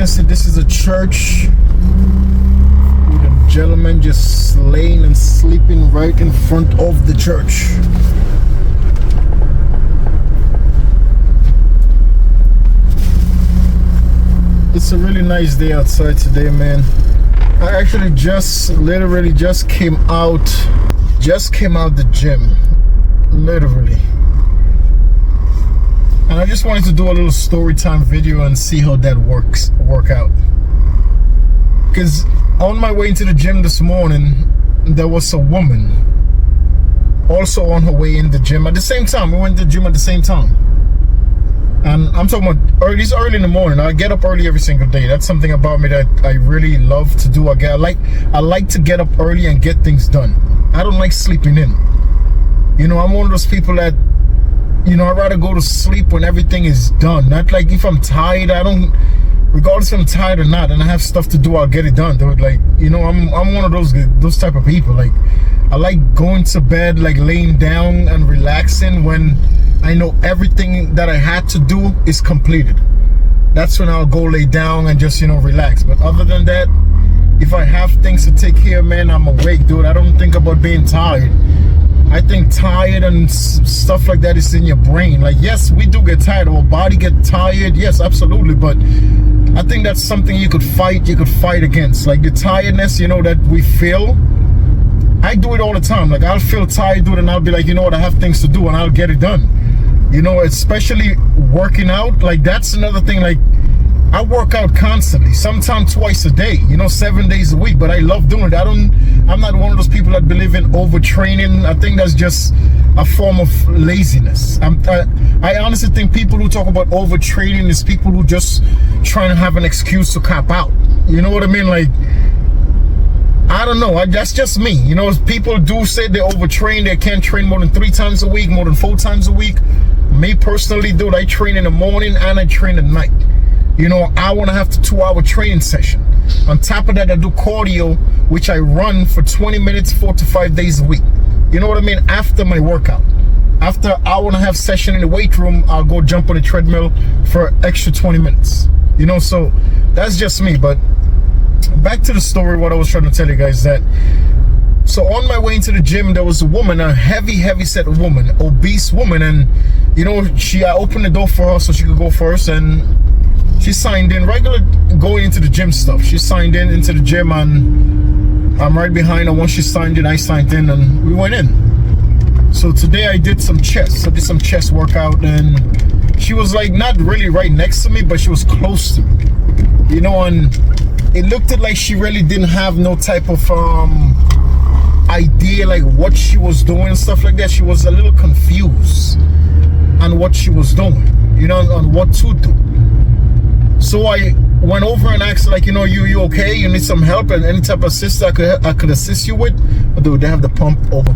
can see, this is a church with a gentleman just laying and sleeping right in front of the church. It's a really nice day outside today, man. I actually literally just came out the gym, literally. And I just wanted to do a little story time video and see how that work out. Because on my way into the gym this morning, there was a woman also on her way in the gym at the same time. We went to the gym at the same time. And I'm talking about early in the morning. I get up early every single day. That's something about me that I really love to do. I like to get up early and get things done. I don't like sleeping in. You know, I'm one of those people that, you know, I'd rather go to sleep when everything is done. Not like if I'm tired, regardless if I'm tired or not, and I have stuff to do, I'll get it done, dude. Like, you know, I'm one of those type of people. Like, I like going to bed, like laying down and relaxing when I know everything that I had to do is completed. That's when I'll go lay down and just, you know, relax. But other than that, if I have things to take care of, man, I'm awake, dude. I don't think about being tired. I think tired and stuff like that is in your brain. Like, yes, we do get tired. Our body get tired. Yes, absolutely. But I think that's something you could fight against. Like the tiredness, you know, that we feel. I do it all the time. Like, I'll feel tired, dude, and I'll be like, you know what, I have things to do, and I'll get it done. You know, especially working out. Like, that's another thing. Like, I work out constantly, sometimes twice a day, you know, 7 days a week, but I love doing it. I'm not one of those people that believe in overtraining. I think that's just a form of laziness. I honestly think people who talk about overtraining is people who just trying to have an excuse to cop out. You know what I mean? Like, I don't know. That's just me. You know, people do say they overtrain. They can't train more than 3 times a week, more than 4 times a week. Me personally, dude, I train in the morning and I train at night. You know, I want to have the 2-hour training session. On top of that, I do cardio, which I run for 20 minutes, 4 to 5 days a week. You know what I mean? After my workout. After an hour-and-a-half session in the weight room, I'll go jump on the treadmill for extra 20 minutes. You know, so that's just me. But back to the story, what I was trying to tell you guys that. So on my way into the gym, there was a woman, a heavy set woman, obese woman. And, you know, I opened the door for her so she could go first. And she signed in, regular going into the gym stuff. She signed in into the gym and I'm right behind her. Once she signed in, I signed in and we went in. So today I did some chest. I did some chest workout and she was like not really right next to me, but she was close to me. You know, and it looked like she really didn't have no type of idea like what she was doing and stuff like that. She was a little confused on what she was doing, you know, on what to do. So I went over and asked, like, you know, you okay? You need some help and any type of assistance I could assist you with? But dude, they have the pump over.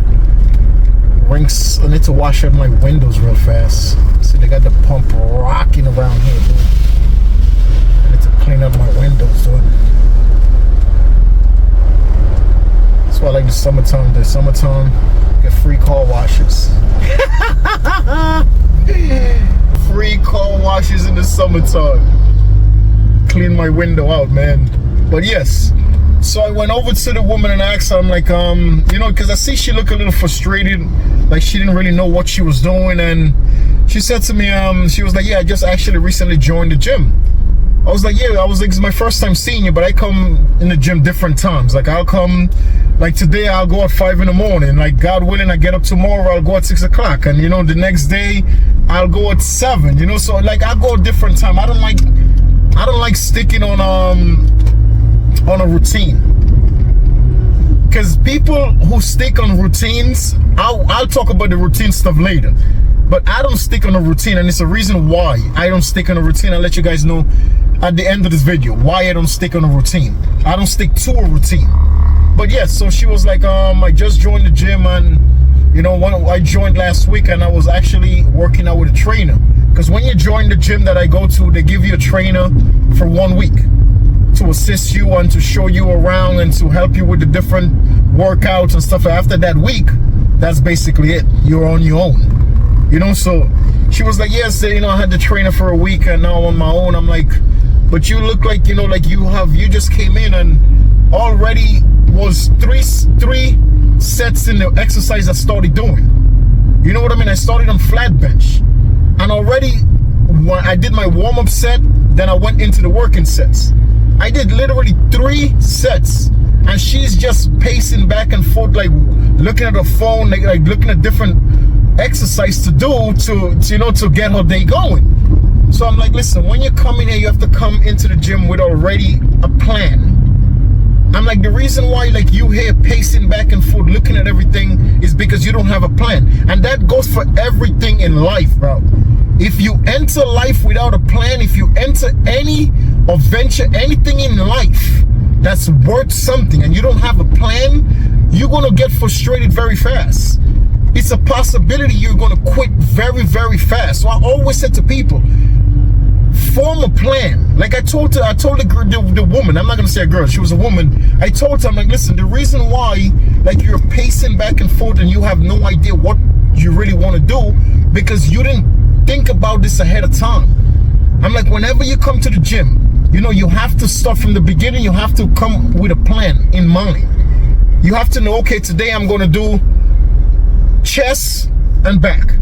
Rinks. I need to wash out my windows real fast. See, they got the pump rocking around here, dude. I need to clean up my windows, dude. That's why I like the summertime. The summertime, get free car washes. Free car washes in the summertime. Clean my window out, man. But yes, so I went over to the woman and asked her, I'm like, you know, because I see she looked a little frustrated, like she didn't really know what she was doing. And she said to me, she was like, yeah, I just actually recently joined the gym. I was like, yeah, this is my first time seeing you, but I come in the gym different times. Like, I'll come, like today I'll go at 5 in the morning. Like, God willing, I get up tomorrow, I'll go at 6 o'clock. And, you know, the next day I'll go at 7, you know. So, like, I go a different time. I don't like sticking on a routine, because people who stick on routines, I'll talk about the routine stuff later, but I don't stick on a routine, and it's a reason why I don't stick on a routine. I'll let you guys know at the end of this video why I don't stick on a routine. I don't stick to a routine. But yes, so she was like, I just joined the gym, and you know, I joined last week, and I was actually working out with a trainer. Because when you join the gym that I go to, they give you a trainer for 1 week to assist you and to show you around and to help you with the different workouts and stuff. After that week, that's basically it. You're on your own. You know, so she was like, yes, you know, I had the trainer for a week and now I'm on my own. I'm like, but you look like, you know, like you just came in and already was three sets in the exercise I started doing. You know what I mean? I started on flat bench, and already when I did my warm-up set, then I went into the working sets. I did literally 3 sets, and she's just pacing back and forth, like looking at her phone, like looking at different exercise to do to get her day going. So I'm like, listen, when you come in here, you have to come into the gym with already a plan. I'm like, the reason why like you here pacing back and forth looking at everything is because you don't have a plan. And that goes for everything in life, bro. If you enter life without a plan, if you enter any or venture anything in life that's worth something and you don't have a plan, you're gonna get frustrated very fast. It's a possibility you're gonna quit very, very fast. So I always said to people, form a plan. Like I told the woman, I'm not gonna say a girl, she was a woman. I told her, I'm like, listen, the reason why like you're pacing back and forth and you have no idea what you really want to do, because you didn't think about this ahead of time. I'm like, whenever you come to the gym, you know, you have to start from the beginning. You have to come with a plan in mind. You have to know, okay, today I'm going to do chest and back.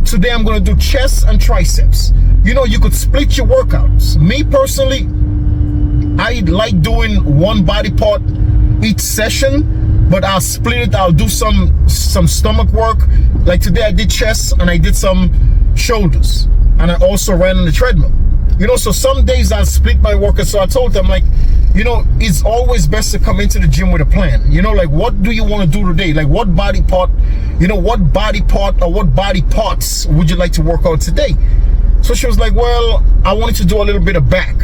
Today I'm going to do chest and triceps. You know, you could split your workouts. Me personally, I like doing one body part each session, but I'll split it. I'll do some stomach work. Like today I did chest and I did some shoulders, and I also ran on the treadmill. You know, so some days I'll split my workout. So I told them, like, you know, it's always best to come into the gym with a plan. You know, like, what do you want to do today? Like, what body part, you know, what body part or what body parts would you like to work out today? So she was like, well, I wanted to do a little bit of back.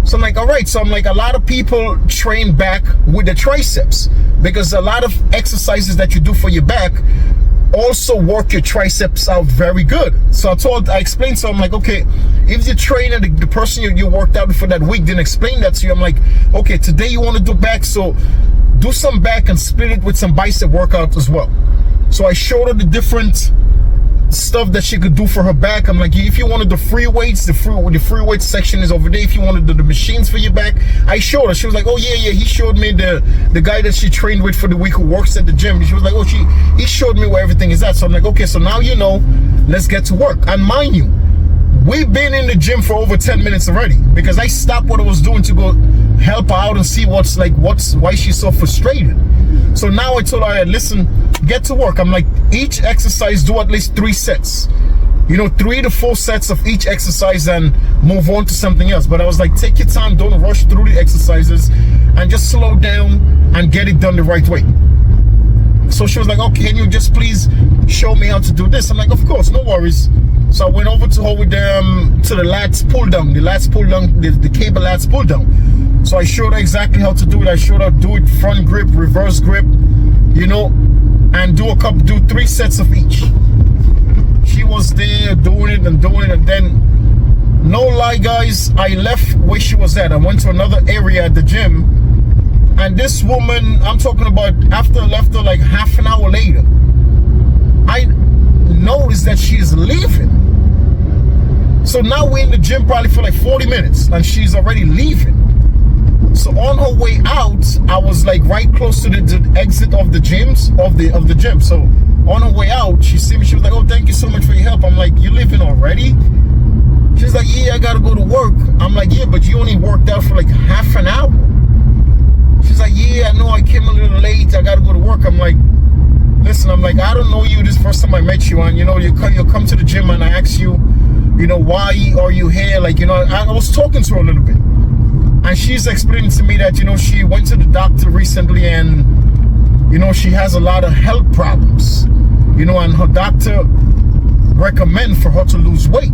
So I'm like, all right. So I'm like, a lot of people train back with the triceps, because a lot of exercises that you do for your back also work your triceps out very good. So I explained, so I'm like, okay, if the trainer, the person you worked out for that week didn't explain that to you, I'm like, okay, today you want to do back, so do some back and split it with some bicep workout as well. So I showed her the different stuff that she could do for her back. I'm like, if you wanted the free weights, the free weights section is over there. If you wanted the machines for your back, I showed her. She was like, oh yeah, he showed me the guy that she trained with for the week who works at the gym. She was like, oh, he showed me where everything is at. So I'm like, okay, so now you know, let's get to work. And mind you, we've been in the gym for over 10 minutes already, because I stopped what I was doing to go help her out and see why she's so frustrated. So now I told her, listen, get to work. I'm like, each exercise, do at least 3 sets. You know, 3 to 4 sets of each exercise and move on to something else. But I was like, take your time, don't rush through the exercises, and just slow down and get it done the right way. So she was like, okay, can you just please show me how to do this? I'm like, of course, no worries. So I went over to her with to the lats pull down, the cable lats pull down. So I showed her exactly how to do it. I showed her do it front grip, reverse grip, you know, and do 3 sets of each. She was there doing it, and then, no lie guys, I left where she was at. I went to another area at the gym, and this woman, I'm talking about, after I left her like half an hour later, I noticed that she's leaving. So now we're in the gym probably for like 40 minutes and she's already leaving. So on her way out, I was like right close to the exit of the gym. So on her way out, she see me, she was like, oh, thank you so much for your help. I'm like, you leaving already? She's like, yeah, I gotta go to work. I'm like, yeah, but you only worked out for like half an hour. She's like, yeah, I know I came a little late, I gotta go to work. I'm like, listen, I'm like, I don't know you, this first time I met you, and you know, you'll come to the gym and I ask you, you know, why are you here? Like, you know, I was talking to her a little bit, and she's explaining to me that, you know, she went to the doctor recently, and you know, she has a lot of health problems, you know, and her doctor recommend for her to lose weight.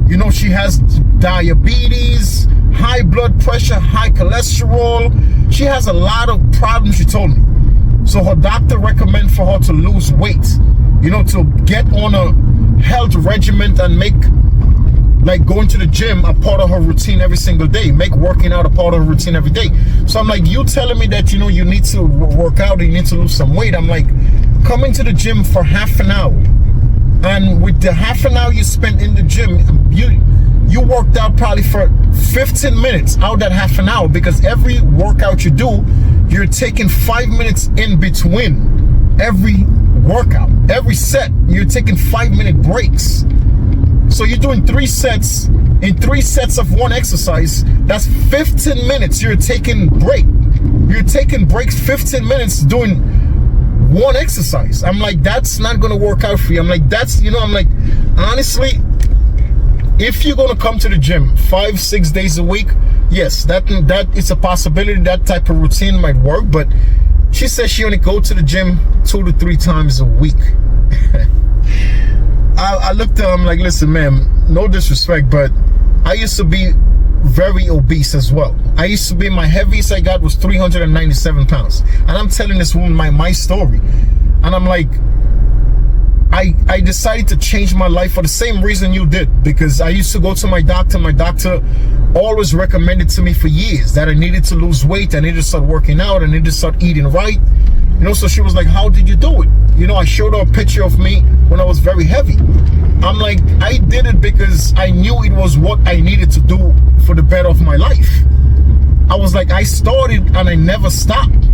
You know, she has diabetes, high blood pressure, high cholesterol. She has a lot of problems, she told me. So her doctor recommend for her to lose weight, you know, to get on a health regimen and make like going to the gym a part of her routine every single day, make working out a part of her routine every day. So I'm like, you telling me that, you know, you need to work out and you need to lose some weight. I'm like, come into the gym for half an hour, and with the half an hour you spent in the gym, you worked out probably for 15 minutes out of that half an hour, because every workout you do, you're taking 5 minutes in between every workout. Every set, you're taking 5-minute breaks. So you're doing 3 sets. In 3 sets of one exercise, that's 15 minutes you're taking break. You're taking breaks 15 minutes doing one exercise. I'm like, that's not gonna work out for you. I'm like, that's, you know, I'm like, honestly, if you're gonna come to the gym 5-6 days a week, yes, that is a possibility. That type of routine might work. But she says she only go to the gym 2 to 3 times a week. I looked at her, I'm like, listen, ma'am, no disrespect, but I used to be very obese as well. I used to be, my heaviest I got was 397 pounds. And I'm telling this woman my story. And I'm like, I decided to change my life for the same reason you did, because I used to go to my doctor. My doctor always recommended to me for years that I needed to lose weight, I needed to start working out, I needed to start eating right. You know, so she was like, how did you do it? You know, I showed her a picture of me when I was very heavy. I'm like, I did it because I knew it was what I needed to do for the better of my life. I was like, I started and I never stopped.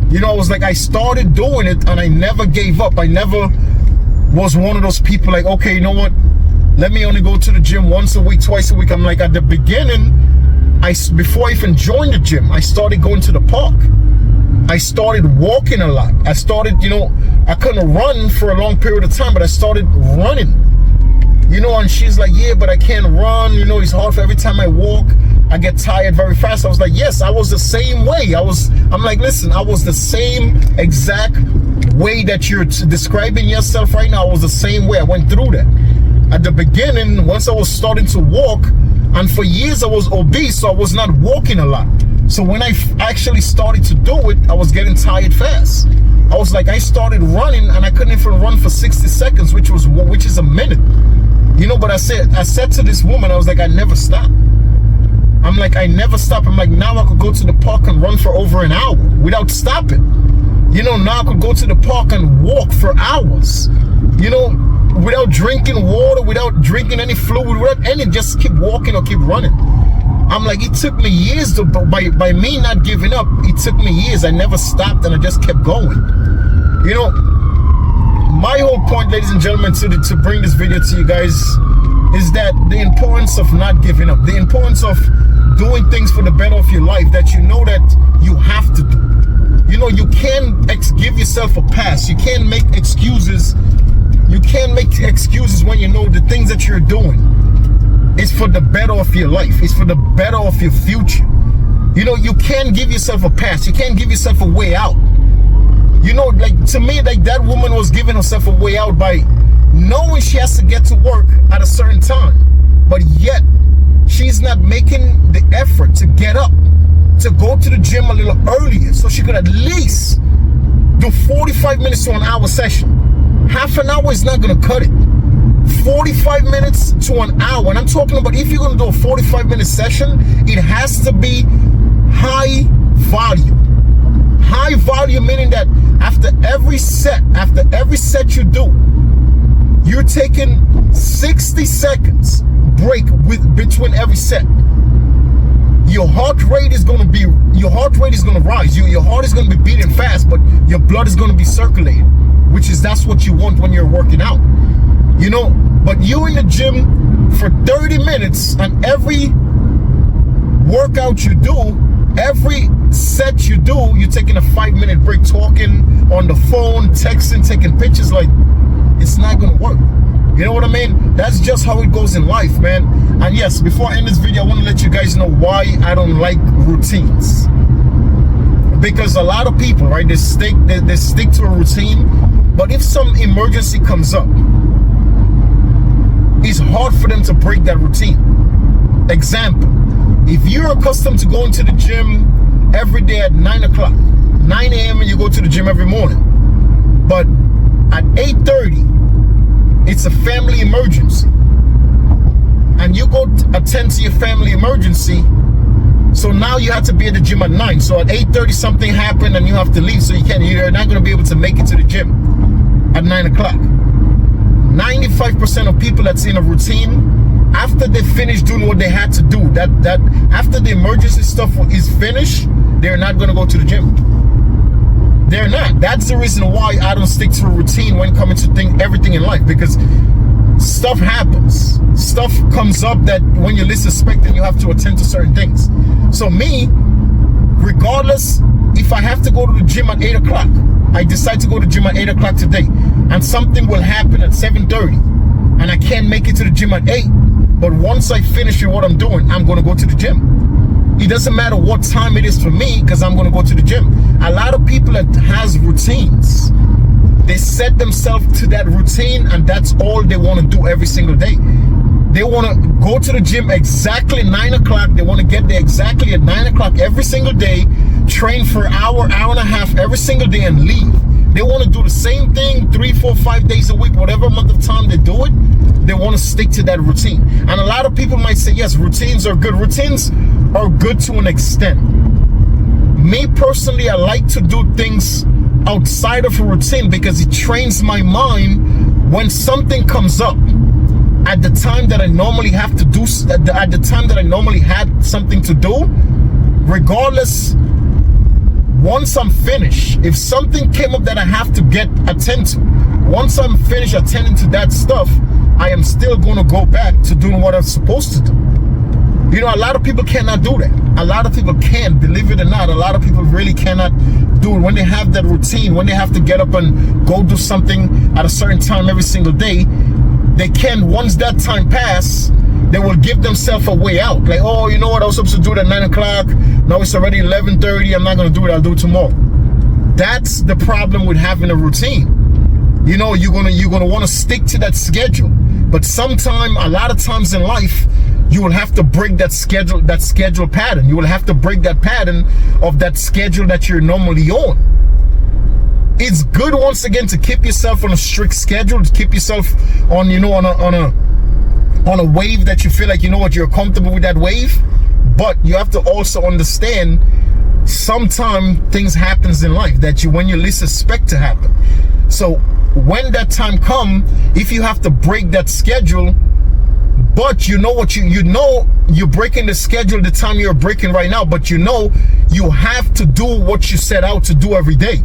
You know, I was like, I started doing it and I never gave up. I never was one of those people like, okay, you know what? Let me only go to the gym once a week, twice a week. I'm like, at the beginning, before I even joined the gym, I started going to the park. I started walking a lot. I started, you know, I couldn't run for a long period of time, but I started running. You know, and she's like, yeah, but I can't run. You know, it's hard for every time I walk, I get tired very fast. I was like, yes, I was the same way. I'm like, listen, I was the same exact way that you're describing yourself right now. I was the same way. I went through that. At the beginning, once I was starting to walk, and for years I was obese, so I was not walking a lot. So when I actually started to do it, I was getting tired fast. I was like, I started running and I couldn't even run for 60 seconds, which is a minute. You know, but I said to this woman, I was like, I never stop. I'm like, I never stop. I'm like, now I could go to the park and run for over an hour without stopping. You know, now I could go to the park and walk for hours. You know, without drinking water, without drinking any fluid, without any, just keep walking or keep running. I'm like, it took me years to, by me not giving up, it took me years. I never stopped and I just kept going. You know, my whole point, ladies and gentlemen, to bring this video to you guys is that the importance of not giving up, the importance of doing things for the better of your life that you know that you have to do. You know, you can't give yourself a pass. You can't make excuses. You can't make excuses when you know the things that you're doing is for the better of your life. It's for the better of your future. You know, you can't give yourself a pass. You can't give yourself a way out. You know, like, to me, like, that woman was giving herself a way out by knowing she has to get to work at a certain time, but yet she's not making the effort to get up, to go to the gym a little earlier so she could at least do 45 minutes to an hour session. Half an hour is not going to cut it. 45 minutes to an hour. And I'm talking about, if you're going to do a 45-minute session, it has to be high volume. High volume meaning that after every set you do, you're taking 60 seconds break between every set. Your heart rate is going to rise. Your heart is going to be beating fast, but your blood is going to be circulating, that's what you want when you're working out. You know, but you in the gym for 30 minutes, and every workout you do, every set you do, you're taking a 5-minute break, talking on the phone, texting, taking pictures. Like, it's not gonna work. You know what I mean? That's just how it goes in life, man. And yes, before I end this video, I want to let you guys know why I don't like routines. Because a lot of people, right, they stick to a routine, but if some emergency comes up, it's hard for them to break that routine. Example, if you're accustomed to going to the gym every day at 9 o'clock, 9 a.m. and you go to the gym every morning, but at 8:30, it's a family emergency, and you go attend to your family emergency, so now you have to be at the gym at 9. So at 8:30 something happened and you have to leave, so you're not going to be able to make it to the gym at 9 o'clock. 95% of people that's in a routine after they finish doing what they had to do, that after the emergency stuff is finished, they're not going to go to the gym. They're not. That's the reason why I don't stick to a routine when coming to everything in life, because stuff happens. Stuff comes up that when you least suspect, and you have to attend to certain things. So me, regardless, if I have to go to the gym at 8 o'clock, I decide to go to the gym at 8 o'clock today, and something will happen at 7:30, and I can't make it to the gym at 8. But once I finish with what I'm doing, I'm going to go to the gym. It doesn't matter what time it is for me, because I'm going to go to the gym. A lot of people that has routines, they set themselves to that routine, and that's all they want to do every single day. They want to go to the gym exactly 9 o'clock. They want to get there exactly at 9 o'clock every single day, train for an hour, hour and a half every single day, and leave. They want to do the same thing 3, 4, 5 days a week, whatever month of time they do it. They want to stick to that routine. And a lot of people might say, yes, routines are good. Routines are good to an extent. Me personally, I like to do things outside of a routine because it trains my mind when something comes up at the time that I normally have to do, at the time that I normally had something to do, regardless. Once I'm finished, if something came up that I have to attend to, once I'm finished attending to that stuff, I am still going to go back to doing what I'm supposed to do. You know, a lot of people cannot do that. A lot of people can, believe it or not. A lot of people really cannot do it when they have that routine, when they have to get up and go do something at a certain time every single day. They can, once that time passes, they will give themselves a way out. Like, oh, you know what, I was supposed to do it at 9 o'clock. Now it's already 11:30. I'm not going to do it. I'll do it tomorrow. That's the problem with having a routine. You know, you're gonna want to stick to that schedule. But a lot of times in life, you will have to break that schedule pattern. You will have to break that pattern of that schedule that you're normally on. It's good, once again, to keep yourself on a strict schedule, to keep yourself on, you know, on a wave that you feel like, you know what, you're comfortable with that wave. But you have to also understand, sometimes things happens in life that when you least expect to happen. So when that time come, if you have to break that schedule, but you know what, you know you're breaking the schedule the time you're breaking right now, but you know you have to do what you set out to do every day.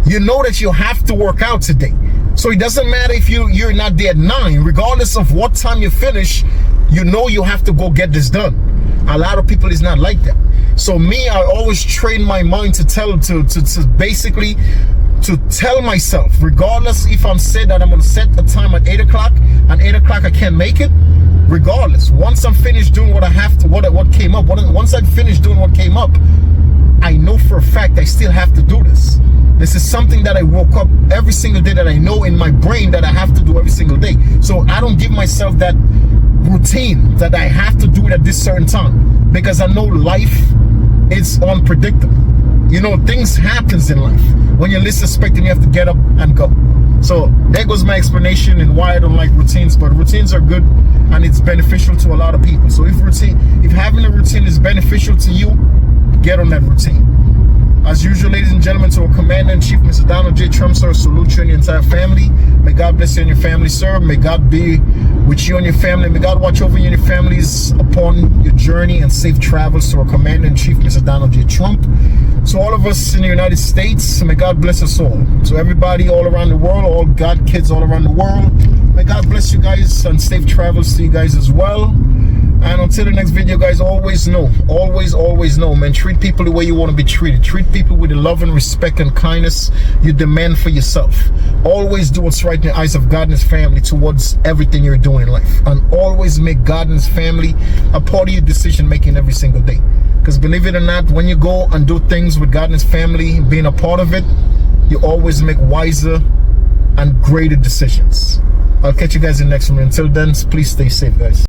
You know that you have to work out today. So it doesn't matter if you're not there at 9, regardless of what time you finish, you know you have to go get this done. A lot of people is not like that. So me, I always train my mind to basically to tell myself, regardless if I'm said that I'm going to set a time at 8 o'clock, and 8 o'clock I can't make it, regardless, once I'm finished doing what I have to, what came up, once I finished doing what came up, I know for a fact I still have to do this. This is something that I woke up every single day, that I know in my brain that I have to do every single day. So I don't give myself that routine that I have to do it at this certain time, because I know life is unpredictable. You know, things happens in life. When you're least expecting, you have to get up and go. So there goes my explanation and why I don't like routines. But routines are good, and it's beneficial to a lot of people. So if having a routine is beneficial to you, get on that routine. As usual, ladies and gentlemen, to our Commander-in-Chief, Mr. Donald J. Trump, sir, salute you and your entire family. May God bless you and your family, sir. May God be with you and your family. May God watch over you and your families upon your journey, and safe travels to our Commander-in-Chief, Mr. Donald J. Trump. So all of us in the United States, may God bless us all. So everybody all around the world, all God kids all around the world, may God bless you guys, and safe travels to you guys as well. And until the next video, guys, always know, man, treat people the way you want to be treated. Treat people with the love and respect and kindness you demand for yourself. Always do what's right in the eyes of God and His family towards everything you're doing in life. And always make God and His family a part of your decision making every single day. Because believe it or not, when you go and do things with God and His family, being a part of it, you always make wiser and greater decisions. I'll catch you guys in the next one. Until then, please stay safe, guys.